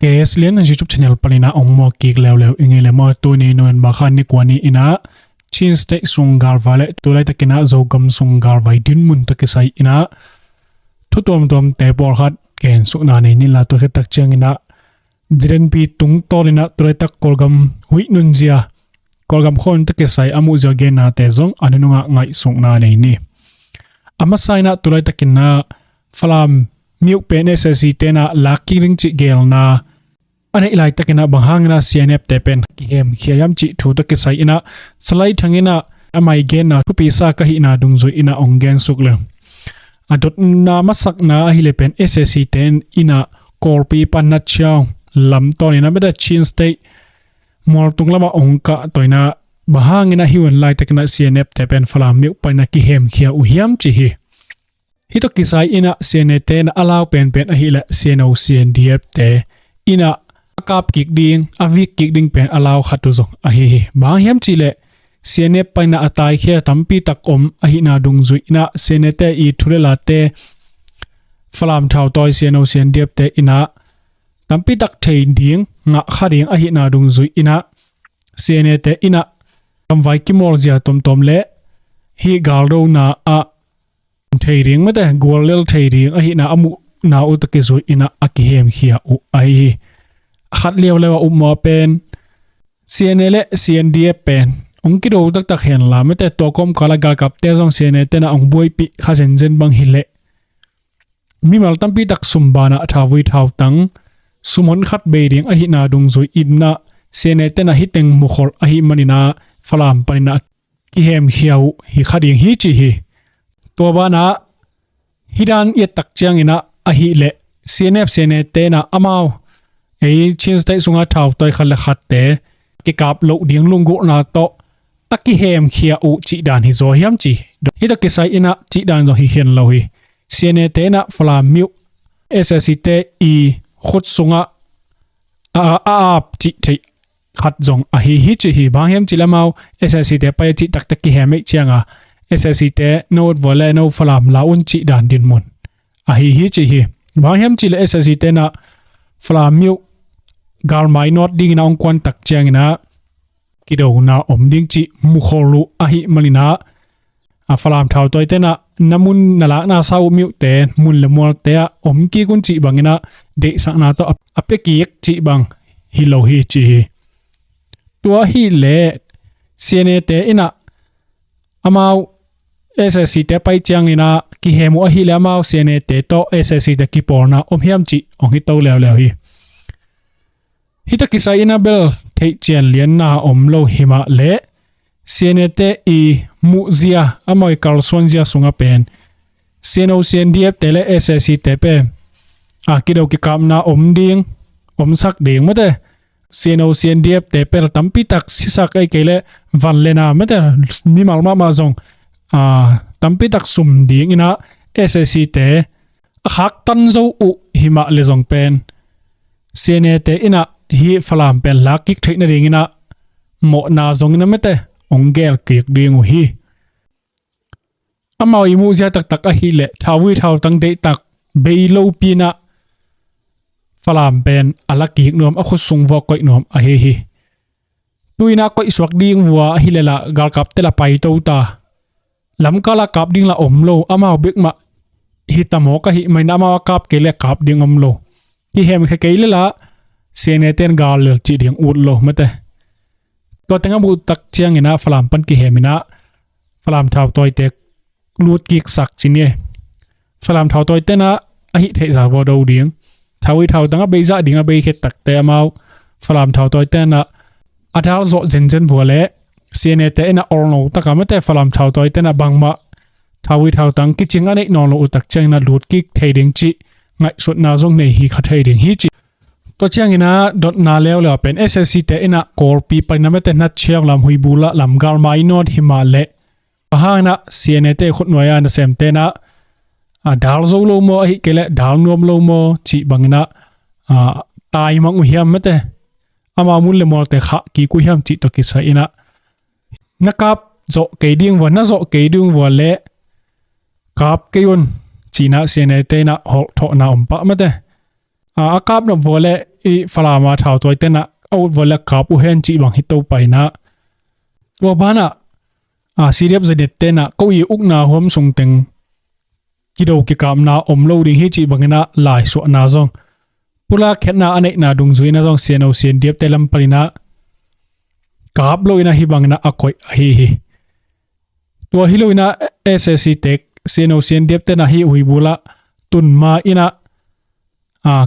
kslian YouTube channel palina ongmo kik lew ingele mo tu ni non bakhan ni kwani ina chin state sungar vale tulai takina zogam sungar vai din mun takisai ina thutom tom te por khat ken su na ni la to se tak chang ina jiren pi tung tolina tulai tak kolgam hui nun zia kolgam khon takisai amu jage na te zong anunga ngai sung na nei ni ama saina tulai takina falam miuk pen SSC tena laki ring chi gel na ane ilai takina banghangna CNF te pen hem khiam chi thu ta kisai ina salai thangina amai gen na thu pisa ka hi na dungzu ina ongen sukle adot na masak na hile pen SSC ten ina korpi panna chao lam ton ina beda chin state mor tunglama ongka toina bahangina hiwan lai takina CNF te pen falam miuk panna ki hem khia u hiam chi hi hito kisai ina CNT na alaw pen ahila CNO CNDF te ina akap kik ding avik kik ding pen alaw khatu zo ahi bang hiam chile CNF paina atai khia tampi tak om ahina dungzu ina CNT i thurela te falam thau toy CNO CNDF te ina tampi tak thei ding nga khading ahina dungzu ina CNT ina kamwai kimol zia tom le hi galdo na a thei ring mate golel thei ring ahi na amu na utake zo ina akihem khia u ai khat lewa umma pen CNL CNDF pen ongki do tak hen la mate to kom kala gal kap te jong CNL te na ong boi pi khasen jen bang hile mi mal tampi tak sumbana thawui thaw tang sumon khat be ring ahi na dung zo inna CNL te na hiteng mukhol ahi manina falam panina kihem khiau hi khading hi chi hiตัวบ้านะฮิดานเอียตักเจียงอินะอหิเลCNF CNTเตนะอามาวไอชินสเตสุงาท้าวตัวขัดละขัดเตกิกาบโลเดียงลุงกุนาโตตักกิเฮมเขียอุจิดานฮิโซฮิมจีฮิตกิไซอินะจิดานโซฮิเฮียนโลฮิCNTเตนะฟลามิวSSCเตอีขุดสุงอาบจิเทขัดจงอหิฮิจิฮิบางเฮมจิละมาว SSC เตไปจิตักกิเฮมไม่เจียงSSC เตโนดวอลเลโนฟลามลาอุนจิดานดินมุนอาฮิจิฮิบางเฮมจิเล SSC เตนะฟลามิวกาลไมโนดดิ้งนาองควันตักเจียงนะกิโดนาอมดิ้งจิมุขลุอาฮิมาลินาฟลามท้าวตัวเตนะน้ำมุนนละนาซาวมิวเตนมุนเลมัวเตะอมกีกุนจิบังนะเดสักนาตัวอเปกิกจิบังฮิโลฮิจิฮิตัวฮิเลเซียเนเตอินะอามาวSSC เตไปเจียงนะกิเฮมัวฮิเลมาว CNT เตโต SSC เตกิปอร์นะอมเฮียมจิองฮิโตแล้วฮิฮิตกิไซอินาเบลเทเจียนเลียนนาอมโลหิมะเล CNT อีมุเซียอามอยคาร์ลสวนเซียสุงาเป็น CNO CNDF เตเล SSC เตเปกิโดกิกามนาอมดิงอมสักดิงมะเตCNO CNDF เตเปลตัมปิตักสิสักไอเกเลวันเลนามะเตมีมัลมาซงตัมปิตักสุมดิงอินะ SSC เตขักตันโซอุหิมะเลซงเป็น CNT เตอินะฮีฟลามเป็นลักกิกเทนดิงอินะโมนาซงอินะเมเตองเกลกิกดิงอุฮีอามาวอิมูเซียตักอหิเลทาวิทาวตังเดตักเบยโลปีนะฟลามเป็นอลักกิกนวมอคุสุงวอกอยนวมอเฮฮีตุยนักก็อิสวักดิงวัวฮิเลละกาลกับเตละไปโตตาลำกาลกับดิ้งละอมโลอามาวบิกมาฮิตามอกะฮิไม่นามาวกับเกลกับดิ้งอมโลที่เฮมแค่เกลละเซเนเตนกาลเลจิดิ้งอุดโลมาเตตัวตั้งบุตักเชียงอินะฟลามปันกิเฮมินะฟลามท้าวตัวเตกลูดกิกสักจินเย่ฟลามท้าวตัวเตนะอหิเทสาวดาวดิ้งท้าวิท้าวตั้งเบย์จ่าดิ้งเบย์เขตักเตะมาวฟลามท้าวตัวเตนะอาท้าวโจเจนวัวเล่CNT เอ็นออร์โนตักมาเตฟลามท้าวตัวเตนะบางมาท้าวิท้าวตั้งกิจิงอันนี้นอนโลอุตักเชียงนะลูดกิกเทดิงจิไงสุดนาจงในฮีขัดเทดิงฮีจิตัวเชียงอินะดอทนาเลวเลยเป็น SSC เตเอ็นกอร์ปีไปนะเมเตนัดเชียงลำหุยบูละลำกาลไมโนดหิมาเล่ห่างนะ CNT ขุดหน่วยอันเซมเตนะดาลโซโลโมไอเกลดาลนวมโลโมจิบังนะตายมังอุเฮียมเมเตอามามุนเลมอลเตขะกีกุเฮียมจิตกิไซอินะนักกับโจเกยดิ้งวันน่ะโจเกยดิ้งวันเล่กับเกยุนจีน่าเซียนเตน่ะหอกทอนาอมปะมาเต akap na vole I falama thau toy tena out vole kap u hen chi bang hito paina wa bana siriap zadet tena ko I ukna hom sung teng kido ki kam na omlo ding hi chi bangena lai so na zong pula khetna ane na dung zuina zong sieno sien diep telam palina kap loina hi bangna akoi hi tua hiloina SSC tek sieno sien diep tena hi huibula tun ma ina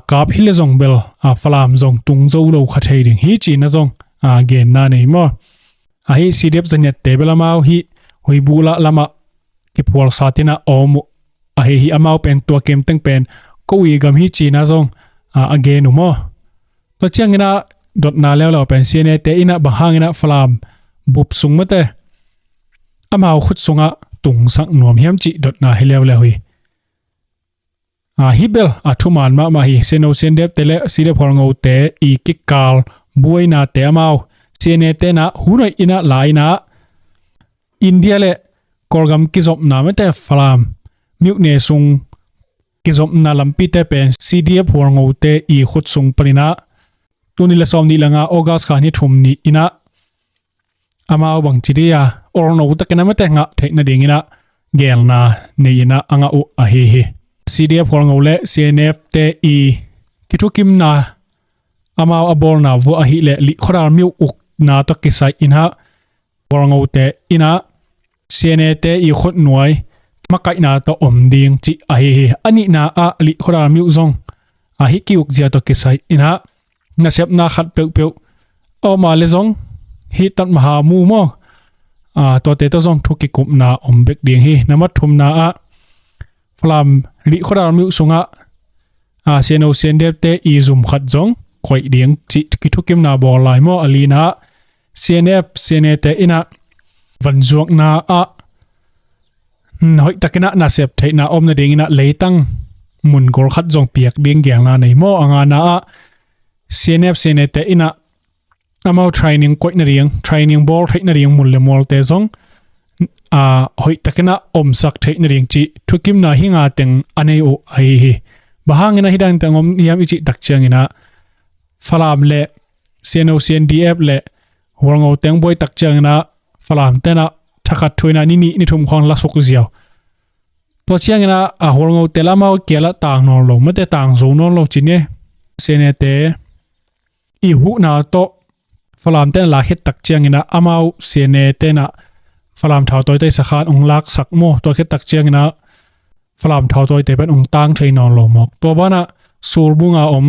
kap hile zong bel falam zong tung zo lo khathei ding hi chi na zong gen na nei mo hi siriap zanet te belamau hi huibula lama ki pol satina om hi amau pen tua kem teng pen ko wi gam hi chi na zong again mo to changina dot na leo lo pen siene te ina bahangina falam bup sung mate amau khut sunga tung sang nom hiam chi dot na heleu le hui hibel athuman ma hi seno sendep tele sire phorngo te I kikal buina te amau siene te na hunoi ina laina India le korgam kizop na mate falam miuk ne sung kizop na lampi te pen CDF phorngo te I khut sung palina tuni la som ni langa August kha ni thum ni ina amau bang chiria orno ta kana mate nga theina dingina gelna neina anga u hi CDF phorngo le CNF te I kitukim na amau abol na vu hi le li khoral miu uk na to kisai ina phorngo te ina CNF te I khut nuai makai na to om ding chi hi ani na li khoral miu zong hi kiuk zia to kisai ina na sep na khat pe o ma le zong hi tat maha mu mo to te to zong thuki kup na om bek ding hi namat thum na flam li khoral miu sunga seno sendep te I zum khat zong khoi ding chi ki thukim na bol lai mo alina CNF CNT ina van zuak na hoi takina na sep theina om na ding ina leitang mun gor khat zong piak ding gyang na nei mo anga na CNF CNT ina amau training koi na riang training ball theina riang mun le mol te zong hoi takina om sak theina riang chi thukim na hinga teng anei o hi bahangina hidang tangom niam ichi takchiang ina falam le CNO CNDF le warngo teng boy takchiang na falam tena thakat thuina ni thum khong la sok ziaw to chiang ina warngo telamau kela tang no lo mate tang zo no lo chine senete I hu na to falam ten la het takchiang ina amau senete na falam thau toy te sakhan ong lak sak mo to het takchiang ina falam thau toy te ben ong tang thein non lo mok to bana sur bunga om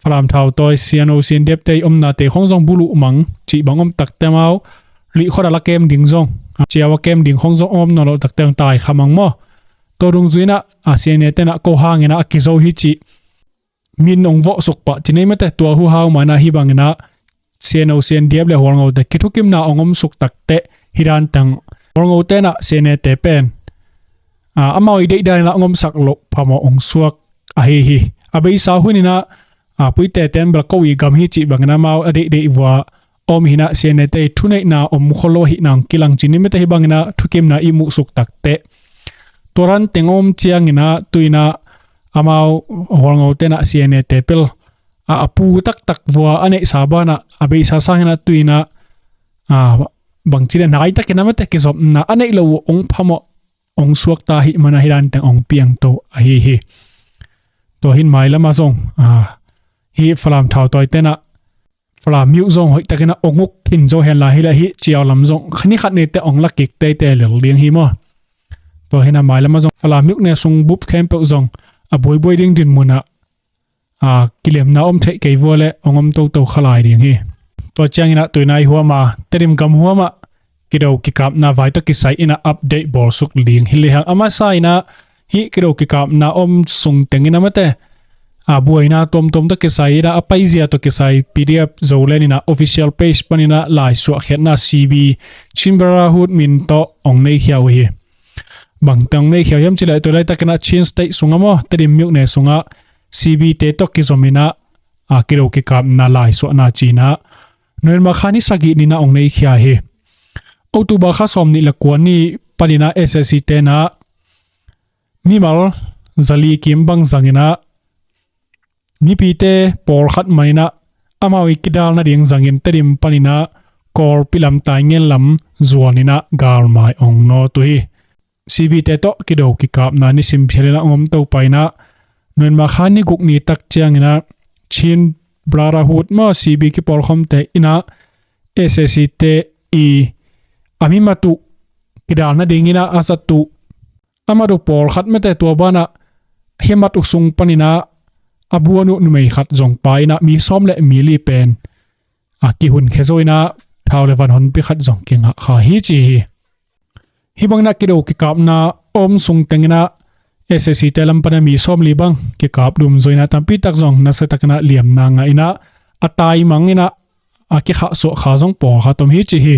falam thau toy siano sin dep te om na te khong jong bulu mang chi bangom tak te mau li khora la kem ding jong chiawa kem ding khong jong om no lo tak teng tai khamang mo to rung zuina asiane te na ko hangena kizo hi chi min ong vo suk pa chinei mate to hu hau mana hi bangna siano sin dep le horngo te kithukim na ongom suk tak te hiran tang horngo te na sene te pen amau idei dai na ngom sak lo phamo ong suak hi abei sa hunina puite ten bel ko wi gam hi chi bangna mau ade de wa om hina senete thunei na om kholo hi nang kilang chini mete hi bangna thukim na imu suk takte toran tengom chiangina tuina amau horngo tena senete pel apu tak wa ane sabana abei sa sangina tuina bangchile nai takena mate ke zop na ane lo ong phamo ong suak ta hi mana hiran teng ong piang to hi to hin mai lama zong hi falam thau toy tena falam miu zong hoi takena onguk hin zo hen la hi la hi chiaw lam zong khani khat ne te ong la kik te te lel liang hi mo to hina mai lama zong falam miu ne sung bup khem pe zong a boy ding din muna kilem na om thei kei vole ongom to khalai ding hi to changina tuinai huama terim gam huama kido kikap na vai to kisai ina update bol suk ling hi le hang ama saina hi kido kikap na om sung tengina mate buaina tom to kisai da apaizia to kisai PDF Zoland ina official page panina lai su khetna CB brotherhood min to ong nei hiaw hi bangtang nei hiaw yam chile to lai takana chin state sungamo terim myuk ne sunga CB te to kizomina kido kikap na lai su na china noel ma khani sagi ni na ong nei khia hi October kha somni lakwani palina SSC te na nimal zali kim bang zangina mi pi te por khat mai na amawi kidal na ding zangin terim panina kor pilam tai ngel lam zuanina gar mai ong no tu hi cb te to kido ki kap na ni sim phelena ngom to paina noin ma khani guk ni tak chiangina chin brotherhood ma cb ki por khom te ina ssc te i ami matu kidal na dingina asatu amadu por khat mete to bana hemat usung panina abuanu numei khat jong paina mi som le mi li pen aki hun khezoina thau levan hon pi khat jong kinga kha hi chi hi bangna kido ki kapna om sung tengina ssc telam pana mi som li bang ki kap dum zoina tampi tak jong na sa takna liam na nga ina atai mangina aki kha so kha jong por kha tom hi chi hi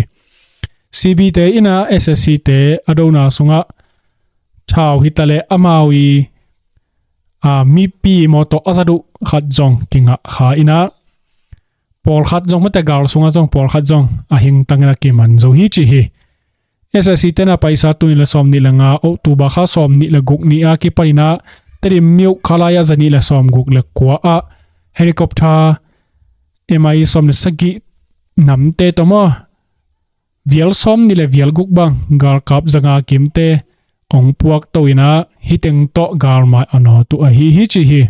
cb te ina ssc te adona sunga thau hitale amawi mi pi moto azadu khat jong kinga kha ina por khat jong mate gal sunga jong por khat jong a hing tangna ki man zo hi chi hi ssc te na paisa tu ni la som ni langa o tu ba kha som ni la guk ni a ki parina teri miu khalaya zani la som guk le kwa a helicopter emai som ne sagi namte tomo vial som ni le vial guk bang gar kap zanga kimte ong puak toina hiteng to gar mai ano tu a hi chi hi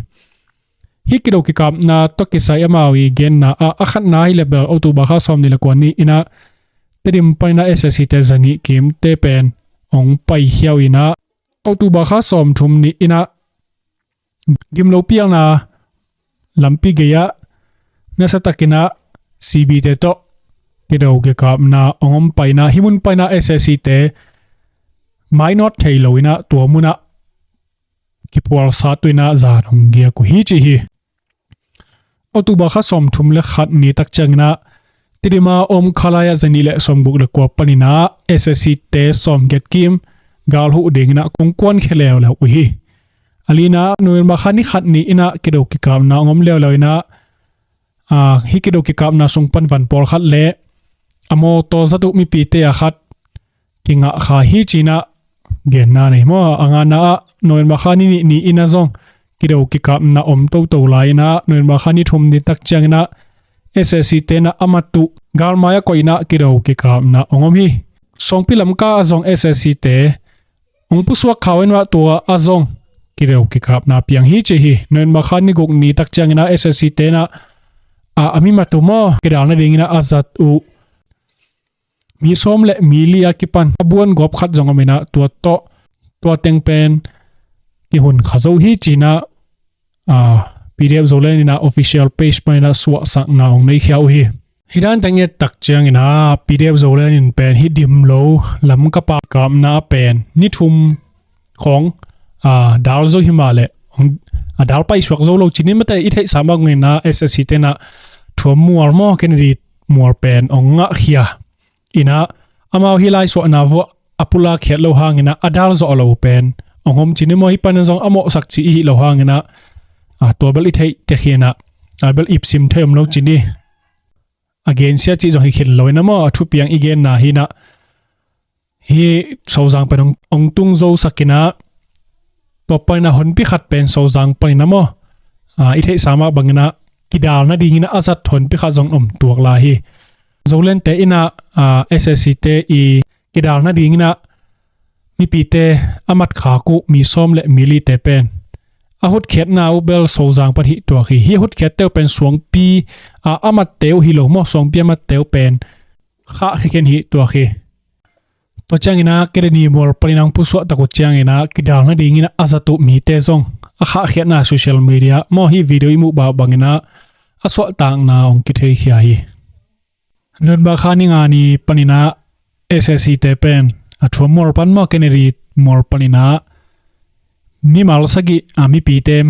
hikido ki kap na to ki sai amawi gen na a khat na hi level o tu ba kha som ni le kwani ina terim paina ssc te zani kim te pen ong pai hiaw ina o tu ba kha som thum ni ina gimlo piang na lampi geya na satakina cb te to kido ki kap na ongom paina himun paina ssc te mai not theiloina tuamuna kipwal sa tuina za rong gia ku hi chi hi otuba kha som thum le khat ni tak changna tidima om khalaya zani le sombuk le ko panina ssc te som get kim gal hu dingna kongkon khelew la u hi alina noin ma khani khat ni ina kido ki kam na ngom lew loina hi kido ki kam na sung pan van por khat le amo to zatu mi pi te a khat kinga kha hi china gen na nei mo anga na noin ma khani ni ina zong kido ki kap na om to laina noin ma khani thum ni tak changna ssc te na amatu gal maya koina kido ki kap na ongom hi songpi lamka azong ssc te ong pu suak khawen wa to azong kido ki kap na piang hi che hi noin ma khani guk ni tak changna ssc te na ami matu mo kidal na dingina azat u mi som le mi lia ki pan abuan gop khat jongomena to teng pen ki hun khazo hi china pdf zoland ina official page paina swa sak na ong nei khiau hi hidan tange tak chiang ina pdf zoland in pen hi dim lo lam ka pa kam na pen ni thum khong dal zo himale dal pai swak zo lo chini mate i thai samang na ssc te na thum muar mo kenri muar pen ong nga khia ina amao hilai so na vo apula khet lo hangina adal zo lo pen ongom chini mo hi pan zong amo sak chi hi lo hangina tobel i thei te khiana abel ipsim them lo chini again sia chi zo hi khil loina mo athu piang igen na hina hi sojang pen ong tung zo sakina to paina hon pi khat pen sojang paina mo i thei sama bangina kidal na dingina azat thon pi kha jong om tuak la hi Zoland te ina ssc te i kidal na dingina mi pi te amat kha ku mi som le mili te pen ahut khet na ubel sojang pan hi to hi hut khet te pen suang pi amat teu hi lo mo song pi amat teu pen kha khiken hi to khi to changina kereni mor palinang pu so ta ko changina kidal na dingina azatu mi te zong kha khet na social media mo hi video mu ba bangina aswa tang na ong ki thei khia hi non ba khani ngani panina ssc te pen athu mor pan mo keneri mor panina mi mal sagi ami pi tem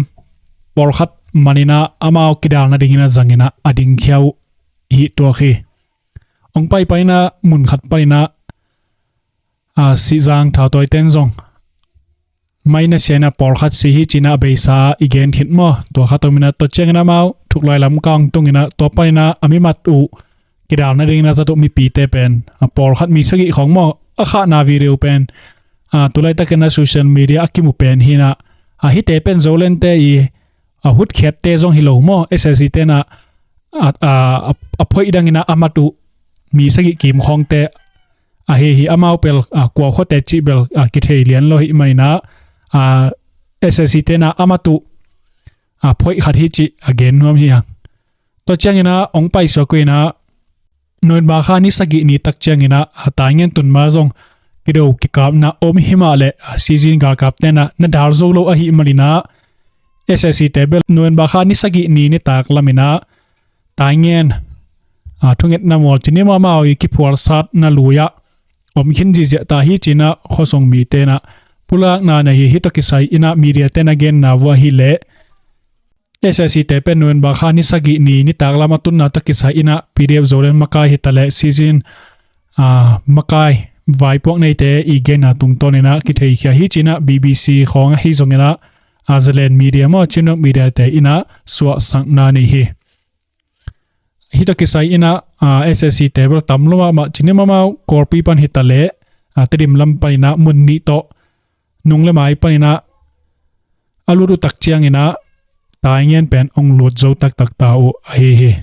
por khat manina amao kidal na dingina zangina ading khiau hi to khi ong pai paina mun khat paina si jang tha toy ten zong maina sena por khat si hi china beisa igen hit mo to khatomina to chengna mau thuklai lam kang tungina to paina ami matu kidal na ding na zato mi pi te pen por khat mi sagi khong mo akha na video pen tulai takena social media akimu pen hina hi te pen Zoland te i hut khet te zong hi lo mo SSC te na phoi dangina amatu mi sagi kim khong te hi amau pel kwa kho te chi bel ki thei lian lo hi mai na SSC te na amatu phoi khat hi chi again nom hi to changina ong pai so ko na noin ba kha ni sagi ni tak changina ataingen tun ma zong kido ki kap na om himale season ga kap te na dal zo lo a hi malina SSC table noin ba kha ni sagi ni tak lamina taingen thunget na mol chini ma ma ki phwal sat na luya om khin ji ta hi china khosong mi te na pulak na na hi to ki sai ina media ten again na wa hi le SSC te pen noin ba kha ni sagi ni tak lama tun na ta ki sai ina PDF Zoland makai hi tale season makai vai pok nei te igen na tung ton na ki thei khia hi china BBC khong hi zongena Zoland media mo chino media te ina swa sang na ni hi hita kisai ina SSC table tamloma ma chinima ma korpi pan hitale tedim lam panina munni to nungle mai panina aluru takchiang ina taingen pen ong lut zo tak tau hi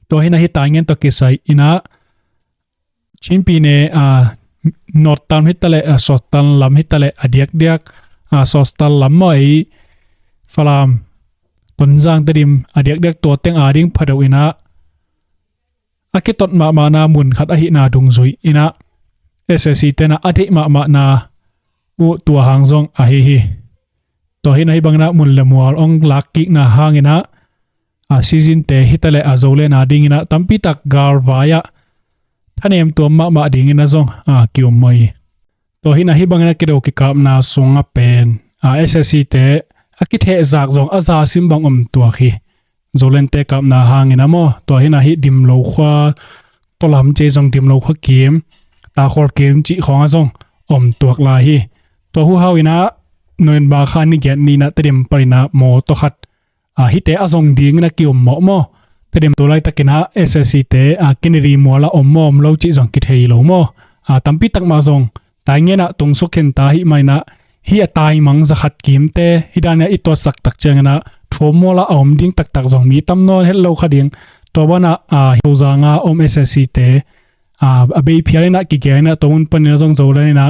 to hina hi taingen to kisai ina chimpi ne not tan hitale sostan lam hitale adiak sostan lam mai falam tunjang tedim adiak to teng ading phado ina akitot ma na mun khat a hi na dung zui ina SSC tena ati ma na u tua hang zong a hi to hi nai bangna mun lemwal ong laki na hangina season te hitale a Zoland ading ina tampi tak gar vaya thanem to ma ding ina zong kium mai to hi na hi bangna kido ki kap na songa pen SSC te akithe zak zong aza simbang tua khi Zoland te kap na hangina mo to hina hi dim lo khwa to lam che zong dim lo khwa kim ta khor kim chi khong zong tuak la hi to hu hawina noin ba kha ni get ni na tedim parina mo to khat hi te azong ding na kium mo tedim to lai takina SSC te kiniri mola mom lo chi zong ki thei lo mo tampi tak ma zong ta ngena tung sukhen ta hi maina hi atai mang zakhat kim te hidania ito sak tak changana thomola ding tak zong mi tamnon hello khading to bana hozanga SSC te abe phiarina ki gena ton panina zong Zoland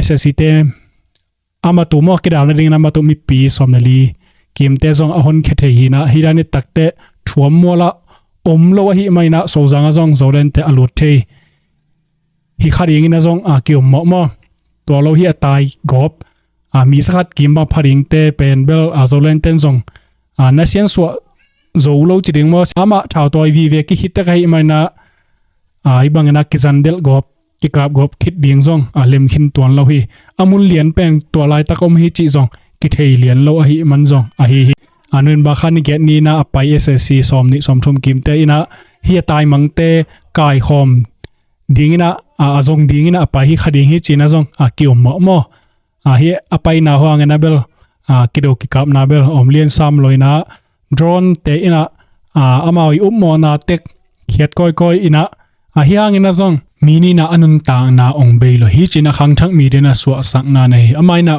SSC te ama tu mo kidal na ding na matu mi pi somnali kim te zong ahon khethe hi na hidani takte thomola lo hi maina sozanga zong Zoland te alut the hi khading ina zong ki moตัวเราเฮียตายกบมีสักกิมบาพริงเตเป็นเบลZolandเตนซงนั่นเสียงสวะโจเราจิงมั้งสามารถชาวตัววีเวกิฮิตตะไคมันนะอีบางนักกิจันเดลกบกิกาบกบคิดเดียงซงเล็มขินตัวเราฮีมุลเลียนเป็นตัวลายตะกมฮิจิซงกิเทเลียนเราฮีมันซงฮีนุนบาขันนี่เกนี่นะไปSSCสอมนี่สมทมกิมเตอินะเฮียตายมังเตกายคอมดิ้งนะซงดิ้งนะไปฮิคดีฮิจีนะซงกิอมโมฮิไปนะหัวงนะเบลกิโดกิกับนะเบลเลียนซ้ำลอยนะโดรนเตอินะมาวิมอนาเต็กเขียดก้อยอินะฮิอังนะซงมีนี่นะอนุนต่างนะองเบลฮิจีนะขังทั้งมีเดนะสวสักนะในไม่นะ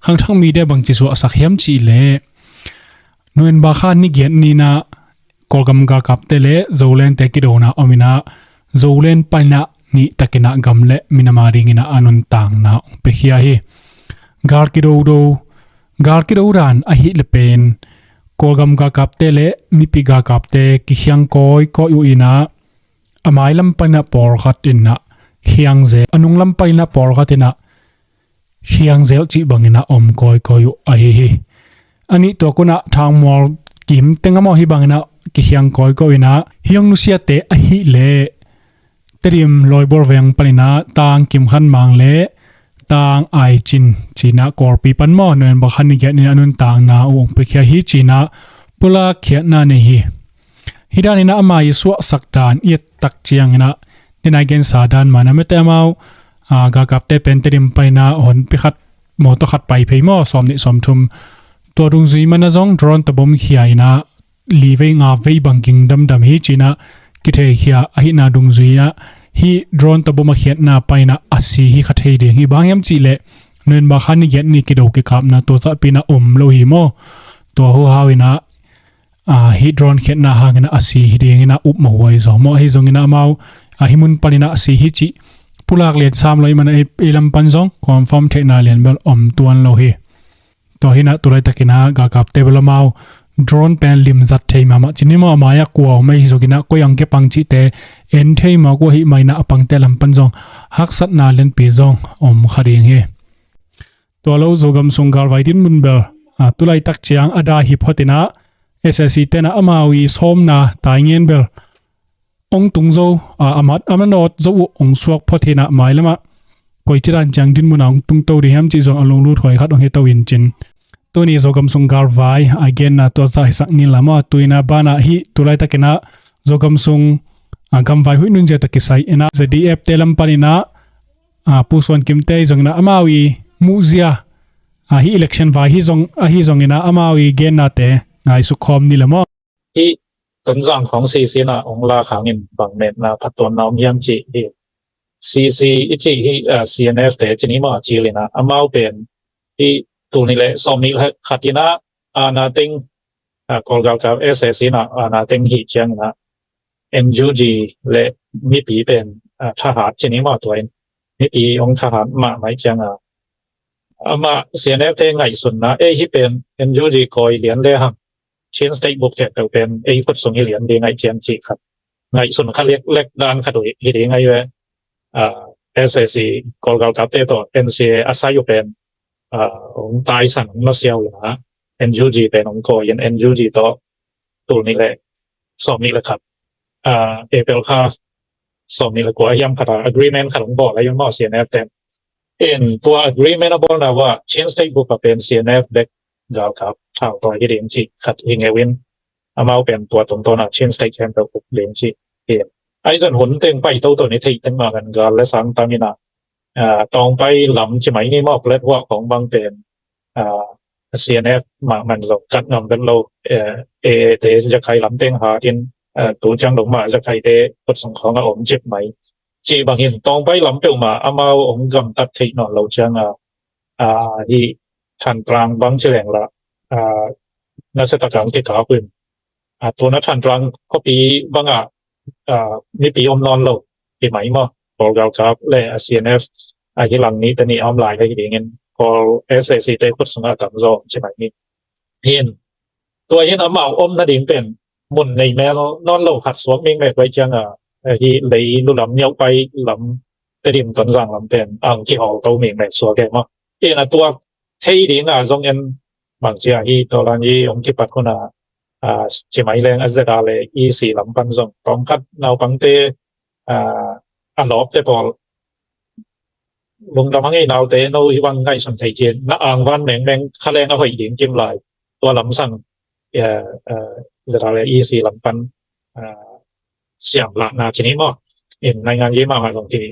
ขังทั้งมีเดบังจีสวสักเฮียมจีเล่นวลบาขานี่เกียนี่นะกอลกัมกากับเตเล่ZolandเตกิโดนะมินะZolandไปนะนี่ตะกินะกำเละมินามาริงินะอนุนต่างนะองเปขียาฮีกาลกิโดรันอหิเลเป็นกอลกัมกากับเตเล่มิปิกากับเตกิเฮียงคอยก็อยู่อินะอามายลำไปนะปอร์ขัดอินะเฮียงเซอนุงลำไปนะปอร์ขัดอินะเฮียงเซลจีบังอินะคอยก็อยู่อหิฮีอันนี้ตัวกุนะทางมอลกิมเต็งมอฮิบังอินะกิเฮียงคอยก็อินะเฮียงนุเซียเตอหิเลเตรียมลอยบอลเวียงปนินะตางกิมขันมังเละตางไอจินจีน่ากอร์ปีปันมอเนินบักขันนิเกนิอนุนตางนาองไปเขียฮิจีน่าปุลาเขียนาเนฮีฮิดานินะอามายิสวสักดานเอียตักเจียงนะในนายเกณฑ์สาดานมานะไม่แต่มาากากับเตเป็นเตรียมปนินะอ่อนไปขัดหมอตขัดไปเพย์มอสอมนิสอมทุมตัวดุงซุยมันนะจงดรอนตะบมเขียนะลีเวงาเวบังกิงดำฮิจีน่ากิเทเฮียอหินาดุงซุยนะฮีโดรนตบมาเขียนนาไปนะอาศัยฮีขัดเฮดีฮีบางยามจีเล่เนินบาขันนี่เกนี่กิโดกิกับนะตัวจะปีนะโลหิโม ตัวหัวหาวินะฮิดรอนเข็นนาหางนะอาศัยฮิเดียงนะอุบมาไว้จอมอฮิจงนะมาฮิมุนปลินะอาศัยฮิจิผู้ลักเลียนซ้ำเลยมันลำปันจงความฟอมเทนาเลียนเบลตัวโลหิตัวหินะตัวไรตะกินะกากับเตเบลมาโดรนเป็นลิมจัดเทมาจินิมายากลัวไม่ฮิจงนะก็ยังเก็บปังจิเตเอ็นเทมาก็ฮิไม่นะปังเตลำปันจงฮักสัตนาเลียนปีจงขดีงเฮตัวเราโจกมสุงกาลไวดินมุนเบลตัวไรตักเชียงอดาฮิพอตินะSSC เตนะอามาวีส้มนาตายเงินเบลองตุงโจอามัดอามันโนดโจองสวกพอเทนะหมายละมะคอยจิรันจังดินมุนองตุงโตดิฮัมจิจงอลงรูถอยขัดองเฮตวินจินตัวนี้โจกมสุงกาลไวอาเกนนะตัวสายสักนิละมะตัวน่ะบานะฮิตัวไรตะกินะโจกมสุงกำไวหุยนุนเจตะกิไซเนะ ZDF เตลัมปานินะผู้ส่วนกิมเตยจงนะอามาวีมูเซียฮิ election ไวฮิจงนะอามาวีเกนนะเตไงสุขอมนี่ละมั้งที่ต้นสังของซีซีนะองลาขังอินบังเมตนะพัดตัวน้องยังจีซีซีอีจีที่CNF แต่จีนี้มาจีเลยนะอามาเป็นที่ตัวนี้แหละสองนี้แหละขัดที่นะนาติงกอลกับSSCนะนาติงหิเชียงนะ NUG และมีปีเป็นทหารจีนี้มาตัวเองมีปีองทหารมาไม่เชียงมา CNF เทงไงสุดนะที่เป็น NUG คอยเลี้ยงเลยฮะชิ้นสเต็กบุกเจ็ดตัวเป็นพุทธสงฆ์เหรียญดีไงเจียนจีครับไงส่วนเขาเล็กด้านขดุยเหรียญไงเว้ยSSC กอลกับเตตัว NCA อาศัยอยู่เป็นองตายสั่งมาเซียวอยู่นะ NUG เป็นองค์กรยัน NUG ตัวนี้แหละสองนี้แหละครับเอเปลค่าสองนี้แหละกว่าย้ำขัด agreement ขัดองค์บอกแล้วยังมอ CNF เต็มตัว agreement บอกนะว่าชิ้นสเต็กบุกเป็น CNF เด็กกาวครับข่าวต่อที่เรียนจีขัดฮิงเอวินอามาเป็นตัวตรงนะเช่นสเต็กแชมเปญเรียนจีไอ้ส่วนหุ่นเต็งไปตัวนี้ที่ตั้งมากันกันและสังตามินาตองไปหลำใช่ไหมนี่มอบเล็ดว่าของบางเป็นCNF มันส่งกัดงำเป็นโลเตจะใครหลำเต็งหาที่ตัวจังหลงมาจะใครเตะกดส่งของอมเจ็บไหมจีบางเห็นตองไปหลำเปลมาอามาอมกำตัดที่นอนเราจังที่ทันตรังบางเฉลงละนักเศรษฐกรรมที่ขาปืนตัวนักทันตรังก็ปีบางมีปีอมนอนเราปีไหมมั้งพอเราครับและ CNF ที่หลังนี้แต่นี่ออนไลน์ได้ยังไงพอ SSC ได้พูดสงครามโซใช่ไหมนี่เห็นตัวเห็นอามาอมนั่นเองเป็นมุนในแม่นอนเราขัดสวมเองแบบไว้จังที่เลยลุลำเนียวไปลำแต่ดิมต้นสังลำเป็นที่หอตัวเองแบบสวมแกมั้งตัวที่ดีนะตรงนั้นบางทีตอนนี้องค์ที่ปัจจุบันใช่ไหมเรื่องอัจฉริยะเลยสี่ลำพันส่งต้องคัดเราปังเตอันลบแต่พอลงตามให้เราเตเราอีวันไงสังเกตเจนนักอ่างวันแมงข้าแรงเอาไปยิงจิ้มลายตัวลำสั่งจะอะไรสี่ลำพันเสียงหลักนาชนิดมั้งในงานยี่มาสองที่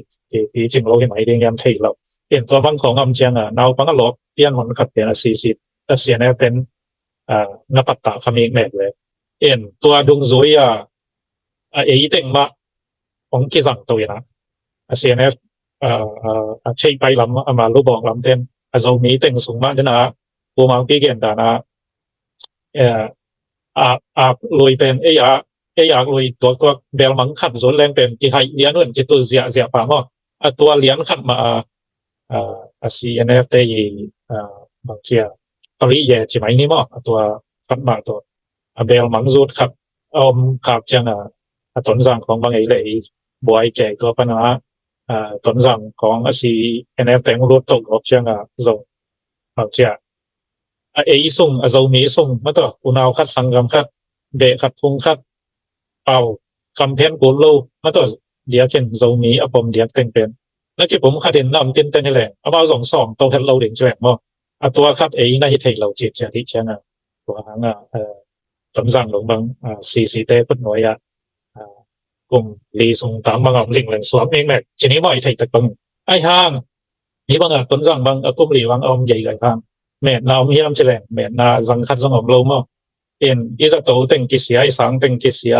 จริงเราเห็นไหมเรื่องยามที่เราตัวบางของอำเชียงเราปังก็ลบเปลี่ยนหนขัดเป็น40เสียเนี่ยเป็นนับปัตตาคำเองแม่เลยตัวดวงซุยเต็งมาของกิสังตัวนะเสียเนี่ยใช้ไปลำมาลูกบอกลำเต็มโซมีเต็งสูงมากนะผู้มังปีเก่งแต่นะลุยเป็นอยากลุยตัวเบลมังขัดส่วนแรงเป็นที่ให้เลี้ยงเงินจิตตัวเสียป่ามั้งตัวเลี้ยงขัดมาCNF ได้บางทีตอนนี้แย่ใช่ไหมนี่มั้งตัวขัดมาตัวเบลมังรูดครับขับจังต้นสังของบางไอ้เลยบอยแก่ก็ปัญหาต้นสังของCNF แต่งรูดตกออกจังส่งบางทีส่งzomiส่งมาตัวอุณาวคัดสังกำคัดเบะคัดพุงคัดเป่าคำเพนกูโลมาตัวเดียกเช่นzomiผมเดียกเต็งเป็นนั่นคือผมคาดเห็นนำเต้นนี่แหละเอามา2ตัวแทนเราเด่นแฉกมั้งตัวคัดน่าจะเทเราจีบจะที่เช่นตัวหางต้นสังหลงบาง40เต้พุทธหน่วยกลุ่มลีส่งตามบางลิงเหลงสวมเองแม่ชนิดว่าไอ้ไทยตะบังไอ้ห้างนี่บางต้นสังบางกลุ่มลีบางใหญ่กันข้างแม่นามีน้ำเฉลงแม่นาสังคัดสังอมโลมั้งอีจะโตเต็งกิเสียไอ้สังเต็งกิเสีย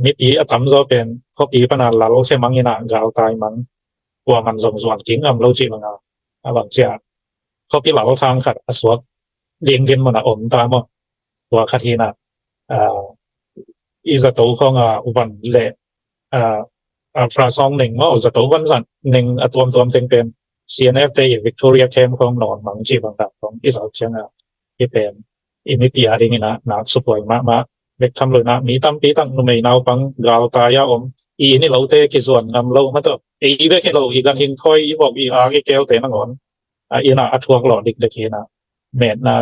มีปีทำจะเป็นเขาปีปนานเราใช่มั้งยีน่ะกาวตายมั้งกว่ามันส่งส่วนกิ้งเราจีบมั้งบางเจ้าเขาปีเราทางขัดสวด เรียงกันมันอมตามตัวคดีน่ะอีสตูของวันเละฟราซองหนึ่งว่าสตูวันสันหนึ่งตัวเต็งเป็น CNF เตยวิกตอเรียเคมของนอนมังจีบางแบบของอีสานเชียงที่เป็นอิมิพิอาดิงินะนักสุปวยมาเด็กทำเลยนะมีตั้มปีตั้งนุ่มนาวปังกาวตายาอีนี่เราเตะกี่ส่วนนำเรามาต่ออีเบกเราอีกันหิงคอยอีบอกอีอาร์กี่แก้วเตะนังอนอีน่ะอัดทวงหลอดดิกเด็กนะเม็ดนะ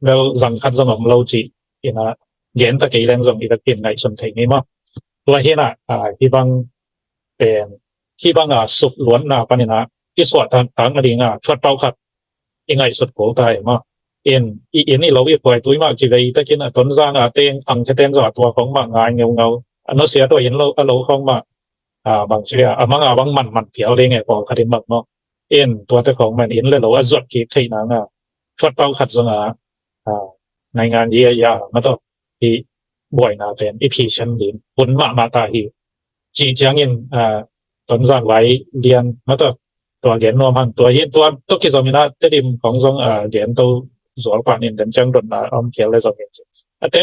แล้วสังคัญสมองเราจีอีน่ะเย็นตะกี้แรงส่งอีตะกินไงสนใจนี้มั้งตัวเฮน่ะที่บางเป็นที่บางสุกล้วนนะปานินะที่สวดต่างๆอะไรชวดเป่าขัดยังไงสุดโผล่ตายมั้งอีนี่เราวิปล่อยตัวมากจีเลยตะกี้นะต้นซางเตียงอังเชตนสอดตัวของบางงานเงาอันนั้นเสียตัวเห็นเราของมาบางเชื่อบางบางมันเผียวเลยไงพอคดีมักเนาะตัวเจ้าของมันเลยเราว่าจดคิดที่นั่งชวดเป่าขัดสงในงานเยียร์มาต่อที่บ่อยนาเป็นอีพีชันดินผลมาตาฮีจีเจียงยินต้นสร้างไว้เรียนมาต่อตัวเหรียญนวมพันตัวยินตัวตุกิสมินาเตดิมของทรงเหรียญตัวสวนป่านินเดินจังดนอ้อมเขียวเลยสองเหรียญเต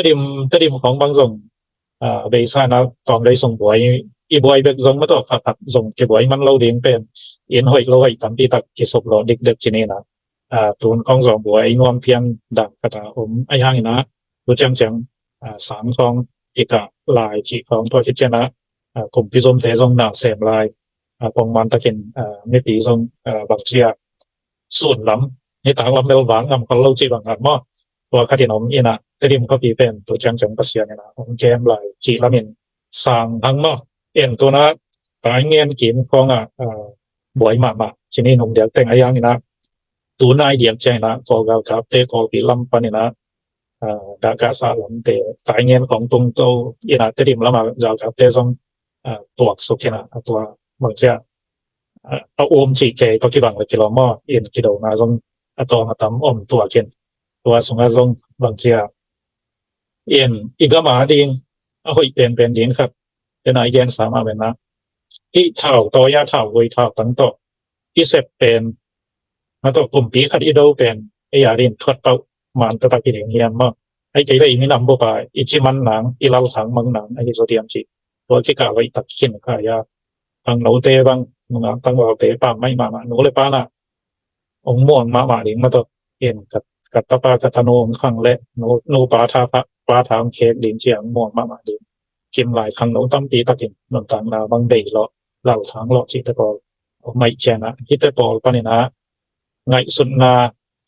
ดิมของบางทรงเบซ่านะตอนได้ส่งบวยอีบวยเบกทรงมาต่อขัดส่งเก็บไว้มันเราเลี้ยงเป็นหอยเราไว้ตั้งที่ตักกิศบหลอเด็กจีนี่นะตูนของสองบวยนวมเพียงดังกระดาไอ้ห่างนะรู้จังสามของอีกลายจีของตัวที่เจนะกลุ่มพิซมเทซงหนาเสมลายปองมันตะเกินไม่ปีซงบางเชียส่วนล้ำนี่ต่างล้ำเมลบางนำคนเราจีบางอันมั่วตัวคดีนมอีนะเตรียมเขาปีเป็นตัวจังปัสเซียเนี่ยนะของเกมลายจีละมินสางทั้งมั่วตัวนะตายเงี้ยกินของบวยมาชนิดนมเดียวแต่งอะไรอย่างนี้นะตัวนายเดียบใจนะตัวเราครับเตะกอปีลำปนี่นะดากาซาลัมเตตายเงินของตรงโตอีน่าเตรียมแล้วมาเรากับเตซงตัวสุกินะตัวบางเจ้าเอาโอมจีเกยตัวกี่บางเลยกิโลมอกี่ดอกนะซงตัวมาทำอมตัวเกินตัวสงอาซงบางเจ้าอีกก็มาดิงเอาอีกเป็นดิงครับเป็นนายเกณฑ์สามารถเป็นนะอีเท่าตัวยาเท่าไว้เท่าตั้งโตอีเสพเป็นมาตัวกลุ่มปีขัดอีโดเป็นไอ้ยาดินทวดเต้ามันตะตะกินเฮียนมากไอ้ใจได้ไม่นำบ่ไปอีจิมันหนังอีเราถังมังหนังไอ้โซเดียมจีตัวที่กล่าวไว้ตักขินขายาทางหนูเตบังมึงตั้งว่าเตปามไม่มาหนูเลยป้าน่ะองม่วงมาดิงมาตัวกับตะปากะตะโนงขังเละหนูปาทาปาทางเคกดินเจียงม่วงมาดิงกิมหลายครั้งหนูตั้มปีตะกินหนุนต่างนาบางเบยเราถังจิตะกอไม่เจนะฮิตะปอลปานินะไงสุนนา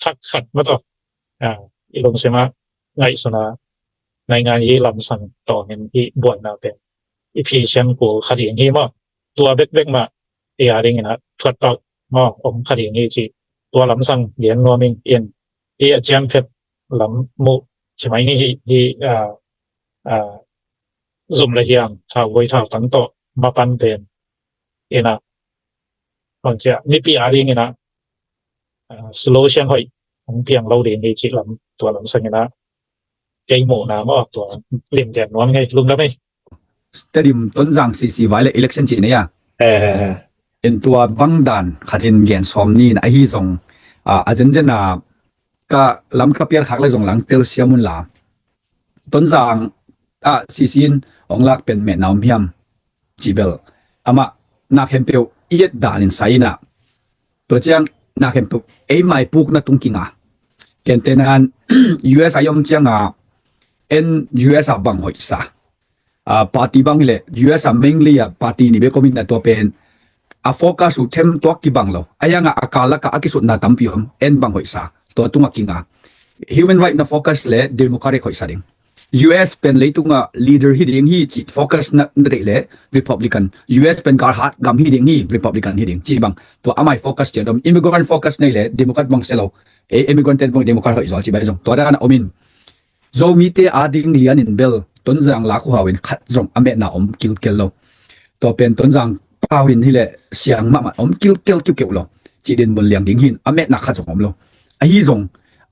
ทักขัดมาตัวอีลงเสมาไงสุนาในงานที่ลำสั่งต่อเงินที่บวชนาเป็นอีพีเชนกูคดีนี้มั้งตัวเบ็กมาอะไรเงี้ยนะทวดต่อมั้งผมคดีนี้จีตัวลำสั่งเหรียญนัวมิงอาจารย์เพชรลำมุใช่ไหมนี่ซุ่มระเฮียงท้าวไว้ท้าวตั้งโตมาปันเป็นนะบางทีนี่ปีอะไรเงี้ยนะสโลเชียนหอยของเพียงเราเรียนในจีลำตัวลำสั่งนะใจหมูน้ำว่าตัวเลี่ยมแดดน้อนไงลุงได้ไหมแต่ดิมต้นจังซีไว้เลย election จีเนี่ยเป็นตัวบังดันขัดเห็นเงี้ยสอมนี่นะไอ้ที่ส่งอาจารย์จะน่ะก็ล้ำกับเปียขักเลยส่งหลังเตลเซียมุนลาต้นจังซีนองลักเป็นแม่น้ำเพียมจีเบลมานักเห็นเปียวอีดดานินไซน่ะตัวเจ้านักเห็นเปียวไม่ปุกนักตุงกิงเกณฑ์เตนัน US ยมเจ้าUS บังหอยซาparty bang le US mainly party ni be komin na to pen focus u them to ki bang lo ayanga akala ka akisut na tampiom en bang hoi sa to tunga kinga human right na focus le democratic hoi sa ding US pen le tunga leader hi ding hi chi focus na le republican US pen gar hat gam hi ding hi republican hi ding chi bang to amai focus che dom immigrant focus nei le democrat bang selo immigrant ten bang democrat hoi zo chi ba zong to da na omin zomi te ading lian in belต้นจางลักหัววินขัดจงอเมน่ากิลเกลโลตัวเป็นต้นจางพาวินที่เลเสียงมากิลเกลโลจีดินบนเลียงดิ่งหินอเมน่าขัดจงโลไอ้ยี่จง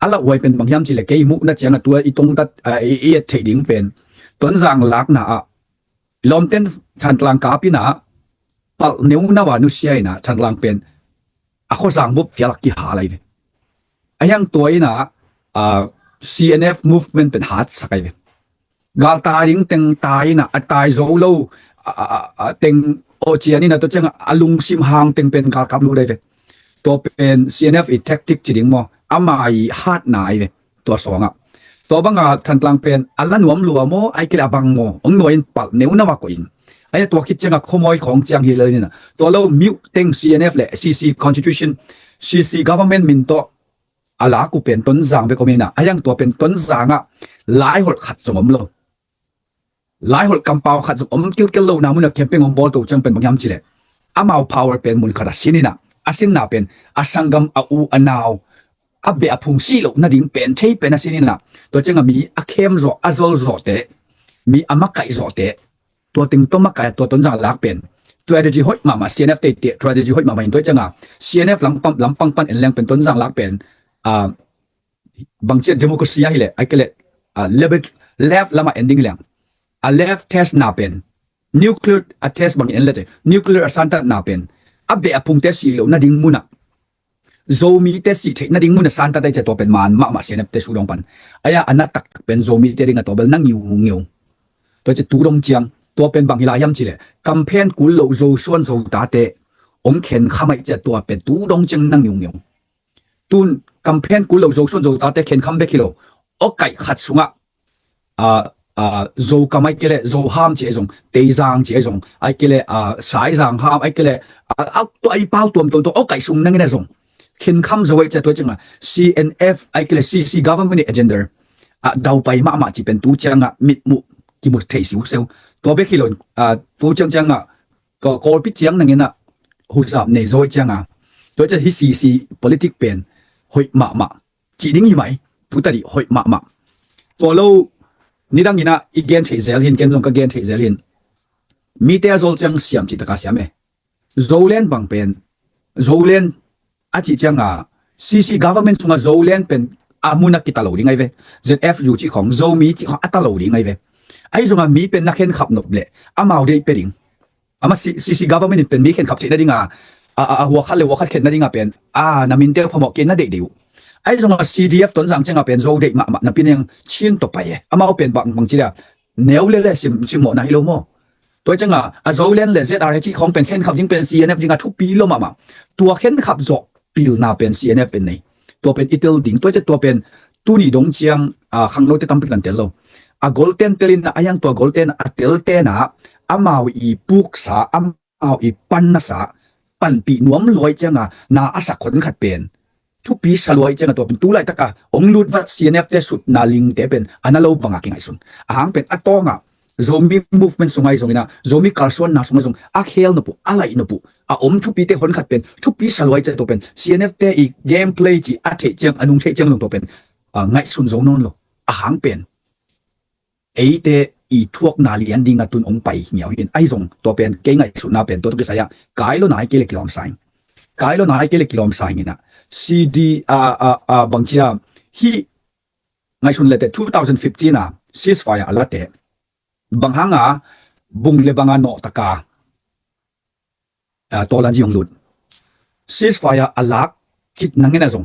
อะไรไว้เป็นบางยามจีเลเกยมุกนัดเสียงตัวอีตรงตัดเทดิ่งเป็นต้นจางลักน่ะลมเต้นชันตลังกาปิน่ะปะเนื้อหน้าวานุเซียน่ะชันตลังเป็นข้อสั่งบุบเฟียลักกี่หาอะไรไอ้ยังตัวน่ะ CNF movement เป็น hard สักไงกาลตาริงเต็งตายนะตายโซโลเต็งโอเจียนี่นะตัวเจ้าอลุงซิมหางเต็งเป็นกาลกับรู้ได้เว้ตัวเป็น CNF อีกแท็กติกจริงมั้งอามาอี hard นายเว้ตัวสองตัวบางทันกลางเป็นอัลลันวมลัวโมไอเกลาบังโมองหน่วยปักเนื้อนามากุอินไอ้ตัวคิดจังขโมยของจังฮีเลยนี่นะตัวเรามิวเต็ง CNF เลย CC Constitution CC Government มินตัวอาลากูเป็นต้นจางไปก็มีนะไอ้ยังตัวเป็นต้นจางหลายหดขัดสมมโลหลายหดกำเปาขัดสมกิลกิลโลนามุนแคมเปญของบอลตัวจังเป็นบางยามจิเลอามา power เป็นมุนขัดสินี่นะอาสินนาเป็นอาสังกัมอาอูอนาวอาเบอพุงซีโลนาดิมเป็นเทเป็นอาสินี่นะตัวจังมีอาเข้มโซอาโซลโซเตมีอามักไก่โซเตตัวติงต้มมักไก่ตัวต้นจางลักเป็น strategy หดมา CNF เตะ strategy หดมาเห็นตัวจังCNF ลำปังปันเอ็นแรงเป็นต้นจางลักเป็นบางเช่น democracy ให้เลยไอ้เกล็ดleft ละมา ending แรงleft test น่าเป็น nuclear test บางเอ็นเลย nuclear assault น่าเป็นอับเบอพุง test อยู่น่าดิ้งมุนะ zomi test ที่น่าดิ้งมุนะสันตัดได้จะตัวเป็นมันมา CNF test สุดลงปันไอ้อันนั้นตักเป็น zomi เตะดิ้งตัวเป็นนั่งอยู่ตัวจะตูดงเจียงตัวเป็นบางฮิลายำจิเลกัมเพนกุลโลโซส่วนโซตาเตอมเข็นข้าไม่จะตัวเป็นตูดงเจียงนั่งอยู่ตุนกัมเพนกุลโลโซส่วนโซตาเตเข็นข้ามเบกิโลโอไก่ขัดสุงโซกัมไอเกเลโซฮามเจซงเตยจางเจซงไอเกเลสายจางฮามไอเกเลตัวไอเป้าตัวโอไก่สุงนั่งเนี่ยซงเข็นข้ามโซไอจะตัวจังCNF ไอเกเล CC Government Agenda ดาวไปมาจีเป็นตูจังมิดมุกิบุตรเทสิวเซลตัวเบกิโลตัวจังก็กอลพิจังนั่งเนี่ยหุ่นสับในโซจังตัวจะที่ CC politics เป็นหอยมาจีดิ้งยี่ไหมตัวตัดดิหอยมาตัวเรานี่ดังนี้นะอีเกนเทเซลหินเกนจงก็เกนเทเซลหินมีแต่โซลจังเสียมจิตตะกาเสียมโซเลนบางเป็นโซเลนอาจิจังCC government สุงโซเลนเป็นอามุนักกิตาโลดิ้งไงเว้ ZF อยู่ที่ของโซมีที่ของอัตาโลดิ้งไงเว้ไอ้ส่วนมีเป็นนักเขียนขับนบเละอามาเอาได้เป็นดิ่งอามาCC government เป็นมีเขียนขับเช่นนั่นดิ่งหัวขัดเลยหัวขัดเขียนนั่นดิ่งเป็นนามินเตอร์พอบอกเกณฑ์นั่นเดียวไอ้ส่วนCDF ต้นสังเกตเป็นโซเด็กมานั่นเป็นยังชิ้นต่อไปอามาเอาเป็นบางทีละแนวเลยสิหมอไหนโลโมตัวจังโซเลนเลย ZR ที่ของเป็นเขียนขับยิ่งเป็น CNF ยิ่งทุกปีโลมาตัวเขียนขับจบปีน่าเป็น CNF เป็นไหนตัวเป็นอิตาลีดิ่งตัวจะตัวเป็นตัวนี้ดงเชียงข้างโลกที่ตั้งเป็นกันเตลโลgolden telin na ayang to golden atelte na amaw I puksa amaw I panasa panpi nuam loi changa na asa khon khat pen thu pi saloi changa to pen tulai taka onglut vat CNF te sut na ling te pen analo banga king aisun ahang pen atonga zomi movement sungai zongina zomi karson na sungai zong akhel no pu alai no pu thu pi te khon khat pen thu pi saloi cha to pen CNF te I gameplay chi athe chang anung the chang to pen ngai sun zong non lo ahang penไอ้เตอีทวกนาลีอันดิ้งตุนองไปเหนียวเห็นไอ้ส่งตัวเป็นเก่งไอ้สุดนาเป็นตัวตุกสายกายโลนายเกลิกิลอมไซน์กายโลนายเกลิกิลอมไซน์นี่นะ CD บางทีฮีไงสุดเลยแต่2015ceasefire อะไรแต่บางครั้งบุงเลบังโนตะกาตัวลันจียงหลุด ceasefire อะไรคิดนั่งนี่นะส่ง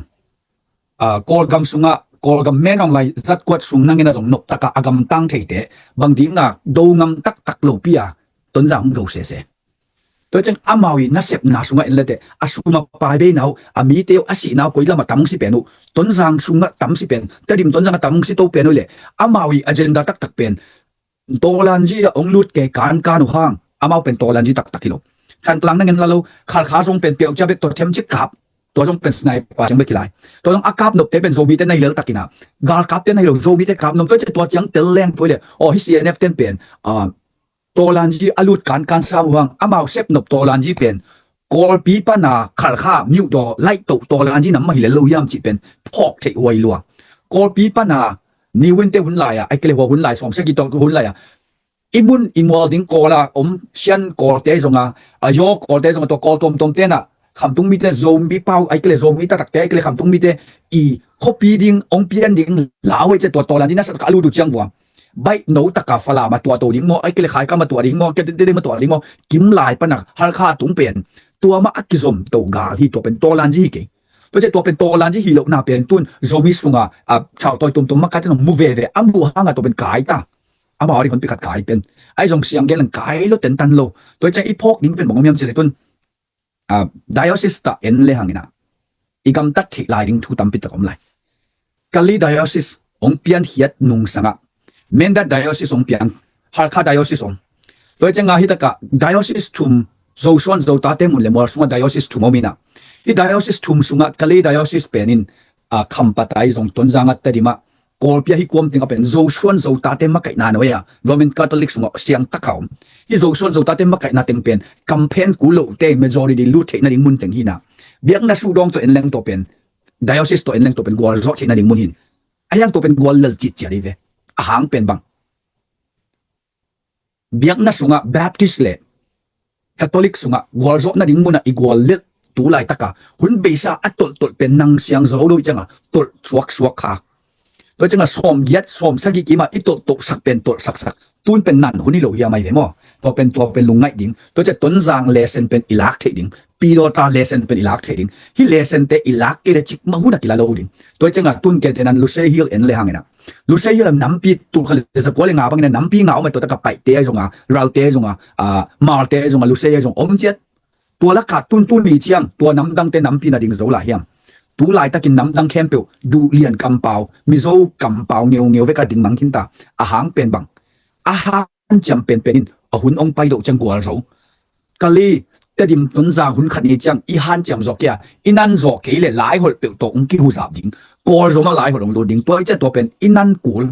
กอลกัมสุงกอลกัมแม่นองไลจัดกวดสุงนั่งนี่นะส่งนกตะกาอากำตั้งเฉยแต่บางทีดูงำตักโลปีต้นจังดูเสียตัวจังอามาวินัสเซบนาสุงะเอลเดอาสุมาปายเบนเอาอามีเตียวอาศินาวกุยละมาตั้มสิเป็นต้นจังสุงะตั้มสิเป็นแต่ดิมต้นจังตั้มสิโตเป็นเลยอามาวิอเจนดาตักเป็นโตลันจีองลุดเกการหุห้างอามาเป็นโตลันจีตักกิโลขันกลางนั่งเงินละลูขาทรงเป็นเปียวจะเป็นตัวเทมชิกับตัวทรงเป็นสไนเปอร์จังไม่กี่ไรตัวทรงอากาศนบเตเป็นโซบีเตในเลือตักกินกาลกับเตในเลือโซบีเตกับนบตัวจะตัวจังเตลแรงตัวเลยโอ้ฮิซีเอ็นเอฟเตนเป็นตัวลันจีอลุดการสร้างวังอามาเซฟนบตัวลันจีเป็นกอลปีปนาขาดข้ามิวตัวไล่ตัวลันจีน้ำมาหิเลลูยามจีเป็นพอกเฉยไวลัวกอลปีปนานิวินเตหุ่นไหลไอ้เกลียวหุ่นไหลสองสกิตตัวหุ่นไหลอิบุนอิมัวดิ้งกอลเชียนกอลเตะส่งยกกอลเตะส่งตัวกอลตมเตน่ะคำตุ้งมีเตโซมีเป้าไอ้เกลียวโซมีตักเตะไอ้เกลียวคำตุ้งมีเตอีคบปีดิ้งองปีนดิ้งลาวไอ้เจ้าตัวลันจีน่าสักการูดูจังวัวใบโนตะกาฟลามาตัวดิ้งโมไอ้เกลียวขายก็มาตัวดิ้งโมเกลียวมาตัวดิ้งโมกิมลายปนักฮัลคาตุ้งเปลี่ยนตัวมาอักกิสมตัวกาที่ตัวเป็นตัวลันจีเก่ง ตัวเจตัวเป็นตัวลันที่ฮีโร่นาเป็นตุนโซมิสุงชาวตัวตุ่มมากัดจะนมูเวอัมบูฮังตัวเป็นกายตาอามาอริคนไปขัดกายเป็นไอ้จงเสียงเกลังกายโลเต็นตันโลตัวเจอีพอกดิ้งเป็นบอกว่ามีอะไรตุนdiocese ta en le hangina igam ta thi lai ding thu tam pi takom lai kali diocese ong pian hiat nung sanga menda diocese ong pian harkha diocese ong toy chenga hi taka diocese thum zo son zo ta te mun le mor sunga diocese thum omina hi diocese thum sunga kali diocese penin khampatai zong tonjanga tadima kolpia hi kom tinga pen zo son zo ta te ma kai na no ya roman catholic sunga siang takaw hi zo son zo ta te ma kai na teng pen campaign ku lo te majority lu the na ding mun teng hina biak na su dong to en leng to pen diocese to en leng to pen gwal zo che na ding mun hin ayang to pen gwal lel chit chari ve ahang pen bang biak na sunga baptist le catholic sunga gwal zo na ding mun na igwal le tu lai taka hun beisa atol tol pen nang siang zo lo changa tol suak suak khaตัวจังสมยัดสมสักกี่มาอีตัวตกสักเป็นตัวสักตุนเป็นนั่นหุ่นนี่เราอย่าไม่เห็นมั้งตัวเป็นลุงไงดิ่งตัวจะต้นจางเลเซนเป็นอิลักเทดิ่งปีโดตาเลเซนเป็นอิลักเทดิ่งฮิเลเซนเตอิลักเกเรจิกมาหุ่นกิลาโลดิ่งตัวจังตุนเกเทนันลูเซฮิลเอ็นเลหังนะลูเซฮิลน้ำปีตุลเขาจะพูดเลยงาบังเนี่ยน้ำปีงาเอามาตัวตะกับไปเตะจงเราเตะจงมาเตะจงลูเซฮิลจงอมเจ็ดตัวละขาดตุนมีเชียงตัวน้ำดังเตน้ำปีน่ะดิ่งโซลาเฮียมตูไล่ตะกินน้ำดังแคมเปิลดูเลียนกำเปามิโซกำเปาเงียวเวกาดิ่งมังคินตาอาหารเป็นบังอาหารจำเป็นหุ่นองไปดูจังกัวเรากะลีแต่ดิมตุนจางหุ่นขัดนี้จังอีฮันจำจอกเกียอินันจอกเกลี่ยหลายคนเปิลตองกิหูสาบดิ่งกัวเรามาหลายคนลงดูดิ่งตัวจะตัวเป็นอินันกูล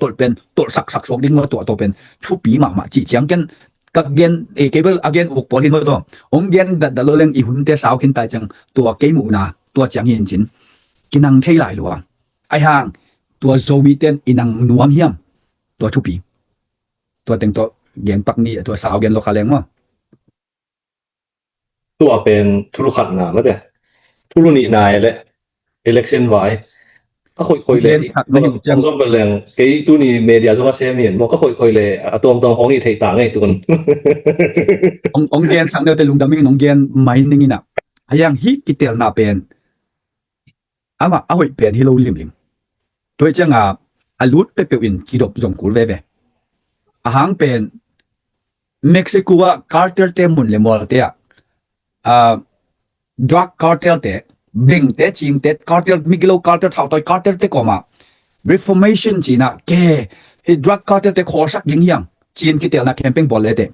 ตัวเป็นตัวสักสอกดิ่งว่าตัวเป็นทุปีมาจีจังกันกักเกนเกเบิลอเกนอุกปอลินว่าตัวองเกนดัดโลเลงอีหุ่นเตสาวขึ้นตายจังตัวเกมูนาตัวจังเย็นจินกินังเท่ไหลหลวงไอห่างตัวโซมีเตนอินังนัวเฮียมตัวชุปีตัวเต็งตัวเกียงปักนี่ตัวสาวเกียงโลคาเลงมั้งตัวเป็นทุลุขัดหนาไม่แต่ทุลุนีนายและ election ไว้ก็คุยเลยไม่อยู่จังส้มเป็นแรงไอ้ตัวนี้เมเดียส่งมาเสียเห็นบอกก็คุยเลยตัวของนี่เทต่างไอ้ตัวนั้นองเกียนสังเดียวแต่ลุงดำมิ่งองเกียนไม่นิ่งนะไอห่างฮิกิเตลนาเป็นอามาเอาไว้เปลี่ยนให้เราลิมตัวจังอาลุดไปเปลี่ยนกีดบจงกูเว่อาหางเป็นเม็กซิโกว่าคาร์เทลเตมุนเลมอลเตะดรักคาร์เทลเตะบิงเตะจิมเตะคาร์เทลมิเกโลคาร์เทลเท่าตัวคาร์เทลเตะก็มา reformation จีน่ะแกดรักคาร์เทลเตะขอสักยิงยังจีนกิเตลน่ะแคมเปญบอลเลยเตะ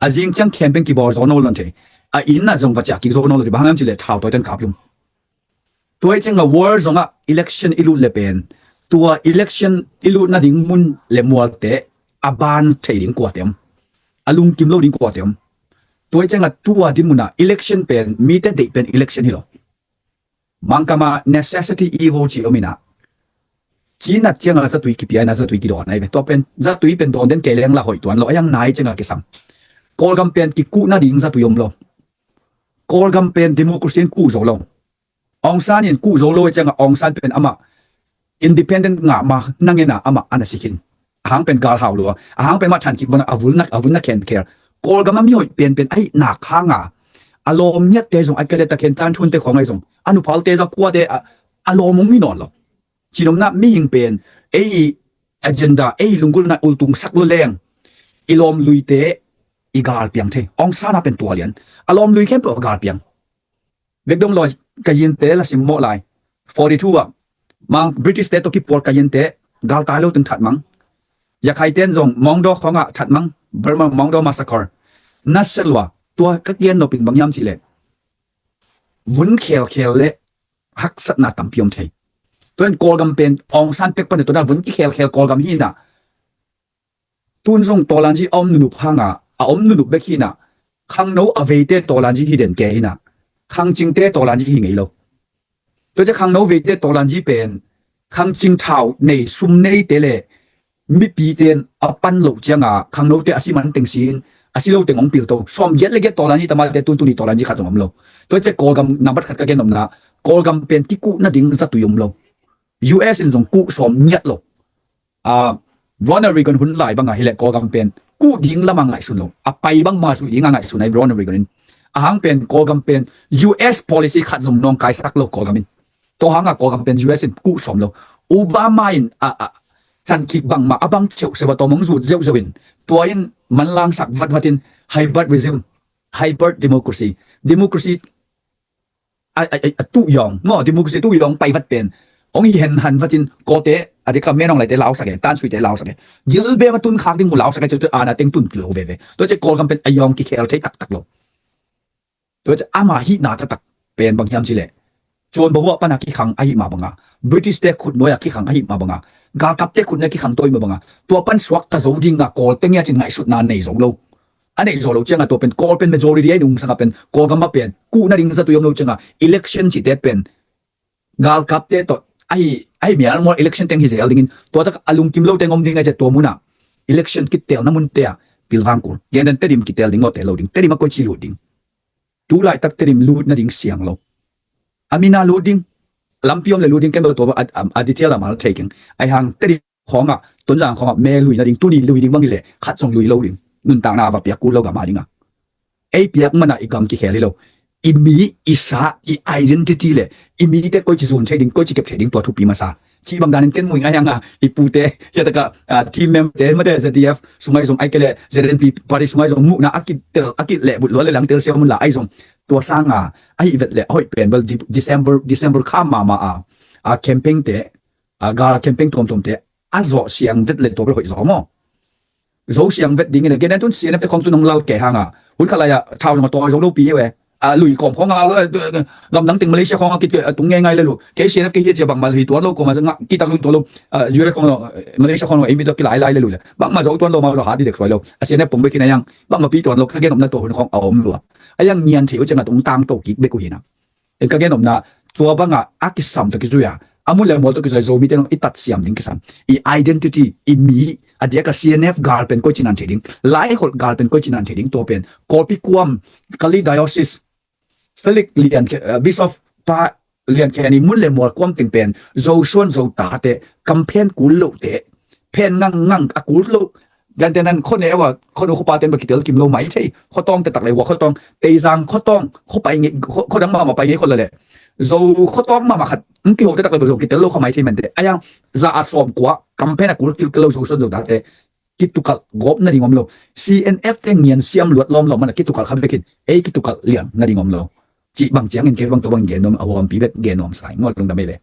อาจิงจังแคมเปญกีบอลโซนอลลันเตะอินน่ะจงวัชกิโซนอลเลยบางอย่างจีเลยเท่าตัวเต็นขับลุงตัวจังวอร์จงelection อิลุเลเป็นตัว election อิลุน่ะดิ่งมุนเลมัวเตะอาบานเทดิ่งกว่าเต็มอาลุงกิมโลดิ่งกว่าเต็มตัวจังตัวดิ่งมุนelection เป็นมีแต่เด็กเป็น election ฮิโลมังกามา necessity evil จีโอมินะจีน่ะจังจะตุยกิเปียน่ะจะตุยกิดอนไอ้เว้ตัวเป็นจะตุยเป็นโดนเด่นเกลียงละหอยตัวเรายังนายจังกิสังกอลกัมเป็นกิกูน่ะดิ่งจะตุยมโลกอลกัมเป็น democracy กูโซโลองซานเห็นกู้โซโลจังองซานเป็นอามา independent งามานั่งเงินอามาอันนั้นสิกินหางเป็นกาลหาวลัวหางเป็นมาชันกิบวันอาวุธนักแข่งแคร์กอลกัมมีหอยเป็นไอ้หนักข้างอารมณ์เนี่ยเตะส่งไอ้เกล็ดตะเข็นตันชวนเตะของไอ้ส่งอนุพัลเตะจะกลัวเตะอารมณ์มึงไม่นอนหรอกจีนน่ะไม่ยิงเป็นไอ้ agenda ไอ้ลุงกุลน่ะอุลตุงสักลุแรงอารมณ์ลุยเตะอีกาลเปียงเทองซานน่ะเป็นตัวเลี้ยนอารมณ์ลุยแค่เปล่ากาลเปียงเด็กดมลอยกายินเตะละสิมโมไล42มังบริติชเตะตัวกี่ปวดกายินเตะกาลตายแล้วถึงถัดมังอยากให้เต้นส่งมองดอของถัดมังเบอร์มามองดอมาสักคร์นัสเซลวะตัวกักเย็นโนเป็นบางยามสิเล่วุ้นเขียวเละฮักษณะตั้มพิมพ์เทตัวนั้นกอลกัมเป็นองซันเป็กปันตัวนั้นวุ้นเขียวกอลกัมฮีน่ะตุนส่งตัวลันจีอมนุบพังอมนุบเบกฮีน่ะข้างโน้อเวเตตัวลันจีฮีเด่นแกฮีน่ะข้างจริงเตตัวลันจีฮีไงโลตัวจะข้างโน้เวเตตัวลันจีเป็นข้างจริงเท่าในซุ่มในเตเล่มีปีเตนปันโลจังข้างโน้เตอสิมันเต็งซีนอาศิโลเต็งองปิลโตสมเย็ดเลยแกตัวลันจีตมาเตตุนตุนีตัวลันจีขัดสมโลตัวจะกอลกัมนับบัตรขัดกันนมนะกอลกัมเป็นที่กู้น่าดิ่งจะตุยมโล US in ส่งกู้สมเย็ดโลRonald Reagan หุ่นไหลบางไงเละกอลกัมเป็นกู้ดิ่งละมังไงสุนโลไปบางมาสุดิ่งไงสุนใน Ronald Reagan ahang pen ko gam pen US policy khat zum nong kai sak lo ko gamin to hanga ko gam pen US in ku som lo Obama in chan ki bang ma abang cheu se ba to mong zu zeu zewin to in man lang sak vat vatin hybrid regime hybrid democracy tu yong mo democracy tu yong pai vat pen ong hi hen han vatin ko te adi ka menong lai te lao sake tan sui te lao sake gil be ma tun khak ding mu lao sake chu ana teng tun kilo ve to che ko gam pen ayong ki khel chei tak tak lo to che ama hi na ta tak pen bang hiam chi le chon bo wa pa na ki khang ai ma banga British te khut noya ki khang ai ma banga ga kap te khut na ki khang toi ma banga to pan swak ta zo ding na kol teng ya chin ngai sut na nei zo lo ane zo lo chenga to pen kol pen majority ai nung sanga pen ko gam ma pen ku na ring sa tu yom lo chenga election chi te pen gal kap te to ai mi al mo election teng hi zel dingin to ta alum kim lo teng om ding ai che to muna election kit tel na mun te a pilwang kur yen den te dim ki tel ding o te lo ding te dim ko chi lo ding tu lai tak te dim lut na ding siang lo amina loading lampiom le loading ken to a detail amal taking ai hang te di khonga ton jang khonga me lui na ding tu ni lui ding bang le khat song lui lo ding nun tang na ba pia ku lo ga ma dinga ai piak mana igam ki kheli lo imi isa I identity le imi te ko chi zon trading ko chi kep trading to thu pi ma sa chi bang dan ten mui nga I pu te ya ta ka team member te ma te ZDF sumai som ai kele ZNP party sumai som mu na akit le but lo le lang tel se mun la ai somตัวสร้างไอ้เวทเลยหอยเปลี่ยนว่า December ข้ามมาcamping เตะการ camping ตัวเตะโจเสียงเวทเลยตัวไปหอยโจมั้งโจเสียงเวทดิ้งเนี่ยแกนั่นต้นเสียงเนี่ยของตัวน้องเราแก่ห่างหุ่นขลายชาวจังหวัดตัวโจลูปีเว้ยลุยของลำดังติงมาเลเซียของกิจตรงง่ายๆเลยลูกแกเสียงแกจะบังมาที่ตัวเราก็มาจะงักกิจตัวตัวเราอยู่ในของมาเลเซียของเอ็มบีตัวกี่หลายเลยลูกเลยบังมาโจตัวเรามาเราหาดีเด็กสวยเราเสียงเนี่ยผมไปกินอะไรยังบังมาปีตัวเราแค่แกนมนั่นตัวของเอาหลัวไอ้ยังเงียนที่จะมาตรงตามตัวกิ๊กเบกุยนะเอ็งก็แกนมนะตัวบังอากิสัมตัวกิจุยอามุลเลยหมดตัวกิจุยโซมีแต่น้องอิตัดเสียมดิ้งกิสัมอี identity อีมีอันเดียกับ CNF กาลเป็นก้อยจินันเทดิ้งหลายคนกาลเป็นก้อยจินันเทดิ้งตัวเป็นกอปิควมคาลิไดออซิสเฟลิกเลียนบิชอฟปาเลียนแค่นี้มุลเลยหมดความติงเป็นโซชวนโซตาเตะกัมเพนกุลโลเตะเพนงังกุลโลยันแต่นั้นคนเนี่ยว่าคนเขาปาเต็มไปกี่เดือนกิมโลไหมใช่เขาต้องแต่ตักเลยว่าเขาต้องเตยจังเขาต้องเขาไปงี้เขาดังมาไปงี้คนเลยโซเขาต้องมาขัดกี่หัวแต่ตักเลยบอกกี่เดือนโลเขาไม่ใช่เหมือนเดิมไอ้ยังจะอาสวมกว่ากัมเพนกุลกิลโลโซชวนโซตาเตะกิตุกัลกบนั่นดิ่งอมโล CNF เต็งเงียนเสียมหลวดล้อมมันกิตุกัลคำไปกินกิตุกัลเลี้ยงนั่นดิ่งอมโลจีบางเจียงเงินเก็บบางตัวบางเงินนมเอาวอมปีเบ็ดเงินนมสายงอดลงดำไปเลย